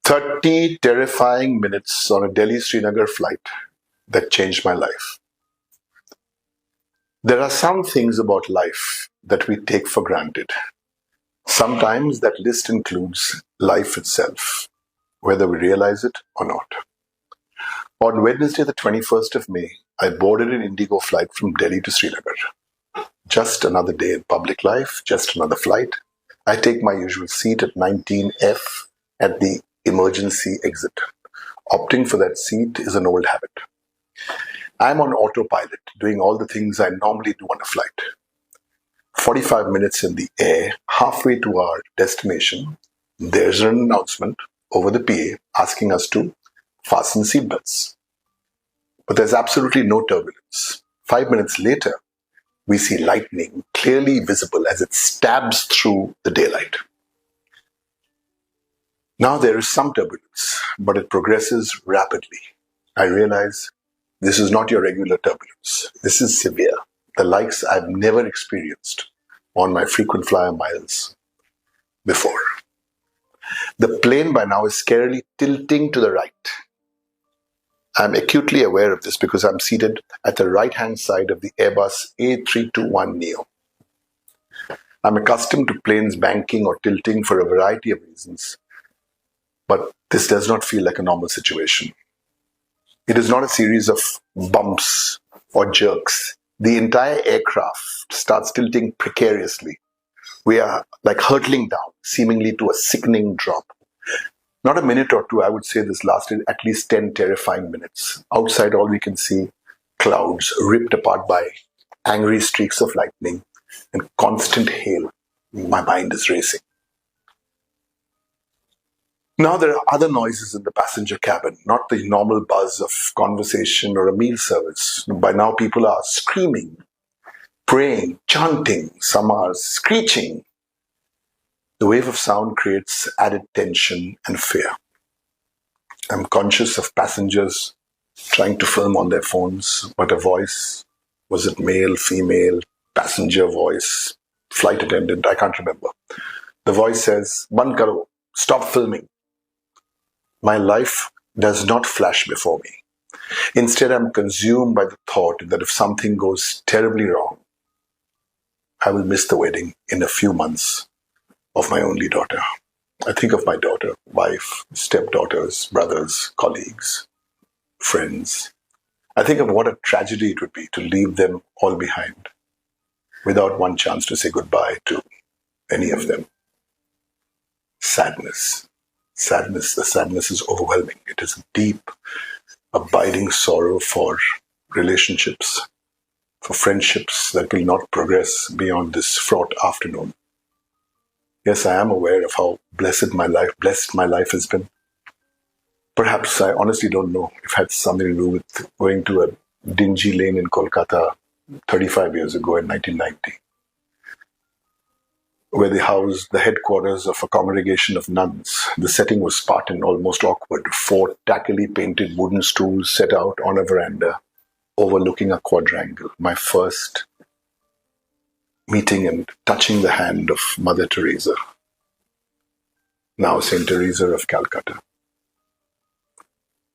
30 terrifying minutes on a Delhi-Srinagar flight that changed my life. There are some things about life that we take for granted. Sometimes that list includes life itself, whether we realize it or not. On Wednesday, the 21st of May, I boarded an Indigo flight from Delhi to Srinagar. Just another day in public life, just another flight. I take my usual seat at 19F at the emergency exit. Opting for that seat is an old habit. I'm on autopilot, doing all the things I normally do on a flight. 45 minutes in the air, halfway to our destination, there's an announcement over the PA asking us to fasten seatbelts. But there's absolutely no turbulence. 5 minutes later, we see lightning clearly visible as it stabs through the daylight. Now there is some turbulence, but it progresses rapidly. I realize this is not your regular turbulence. This is severe, the likes I've never experienced on my frequent flyer miles before. The plane by now is scarily tilting to the right. I'm acutely aware of this because I'm seated at the right-hand side of the Airbus A321neo. I'm accustomed to planes banking or tilting for a variety of reasons, but this does not feel like a normal situation. It is not a series of bumps or jerks. The entire aircraft starts tilting precariously. We are like hurtling down, seemingly to a sickening drop. Not a minute or two, I would say this lasted at least 10 terrifying minutes. Outside, all we can see, clouds ripped apart by angry streaks of lightning and constant hail. My mind is racing. Now there are other noises in the passenger cabin, not the normal buzz of conversation or a meal service. By now people are screaming, praying, chanting, some are screeching. The wave of sound creates added tension and fear. I'm conscious of passengers trying to film on their phones, but a voice, was it male, female, passenger voice, flight attendant, I can't remember. The voice says, "Band karo, stop filming." My life does not flash before me. Instead, I'm consumed by the thought that if something goes terribly wrong, I will miss the wedding in a few months of my only daughter. I think of my daughter, wife, stepdaughters, brothers, colleagues, friends. I think of what a tragedy it would be to leave them all behind without one chance to say goodbye to any of them. Sadness. The sadness is overwhelming. It is a deep, abiding sorrow for relationships, for friendships that will not progress beyond this fraught afternoon. Yes, I am aware of how blessed my life has been. Perhaps I honestly don't know if it had something to do with going to a dingy lane in Kolkata 35 years ago in 1990. Where they housed the headquarters of a congregation of nuns. The setting was Spartan, almost awkward. 4 tackily painted wooden stools set out on a veranda overlooking a quadrangle. My first meeting and touching the hand of Mother Teresa, now Saint Teresa of Calcutta.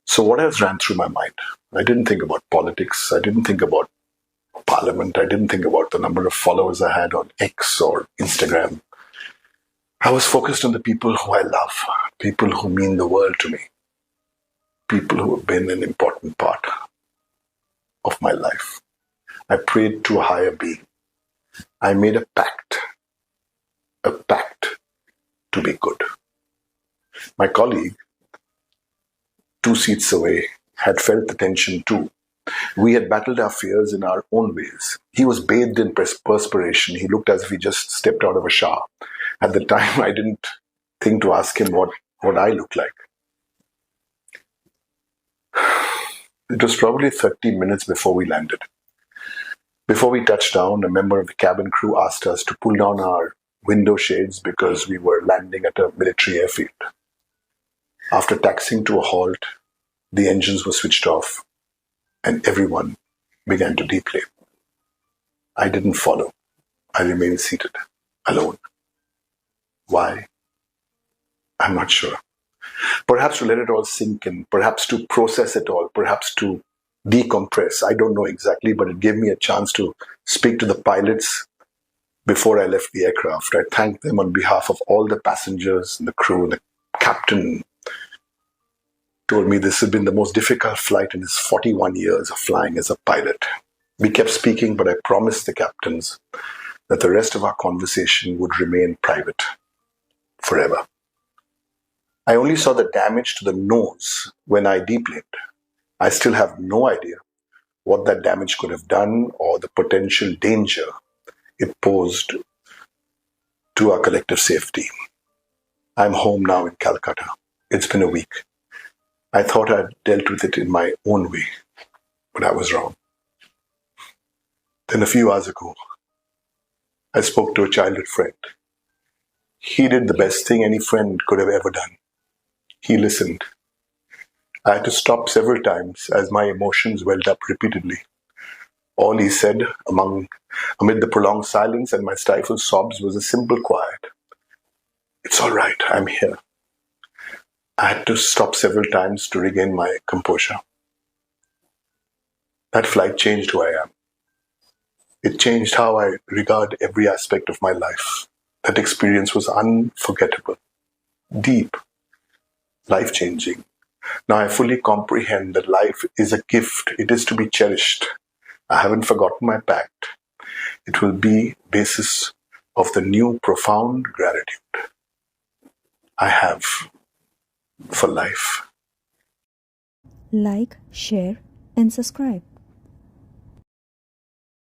So what else ran through my mind? I didn't think about politics. I didn't think about Parliament. I didn't think about the number of followers I had on X or Instagram. I was focused on the people who I love, people who mean the world to me, people who have been an important part of my life. I prayed to a higher being. I made a pact to be good. My colleague, 2 seats away, had felt the tension too. We had battled our fears in our own ways. He was bathed in perspiration. He looked as if he just stepped out of a shower. At the time, I didn't think to ask him what I looked like. It was probably 30 minutes before we landed. Before we touched down, a member of the cabin crew asked us to pull down our window shades because we were landing at a military airfield. After taxiing to a halt, the engines were switched off and everyone began to deplane. I didn't follow. I remained seated, alone. Why? I'm not sure. Perhaps to let it all sink in, perhaps to process it all, perhaps to decompress. I don't know exactly, but it gave me a chance to speak to the pilots before I left the aircraft. I thanked them on behalf of all the passengers and the crew. The captain told me this had been the most difficult flight in his 41 years of flying as a pilot. We kept speaking, but I promised the captains that the rest of our conversation would remain private forever. I only saw the damage to the nose when I deplaned. I still have no idea what that damage could have done or the potential danger it posed to our collective safety. I'm home now in Calcutta. It's been a week. I thought I'd dealt with it in my own way, but I was wrong. Then a few hours ago, I spoke to a childhood friend. He did the best thing any friend could have ever done. He listened. I had to stop several times as my emotions welled up repeatedly. All he said amid the prolonged silence and my stifled sobs was a simple quiet. It's all right, I'm here. I had to stop several times to regain my composure. That flight changed who I am. It changed how I regard every aspect of my life. That experience was unforgettable, deep, life-changing. Now I fully comprehend that life is a gift. It is to be cherished. I haven't forgotten my pact. It will be basis of the new profound gratitude I have for life. Like, share, and subscribe.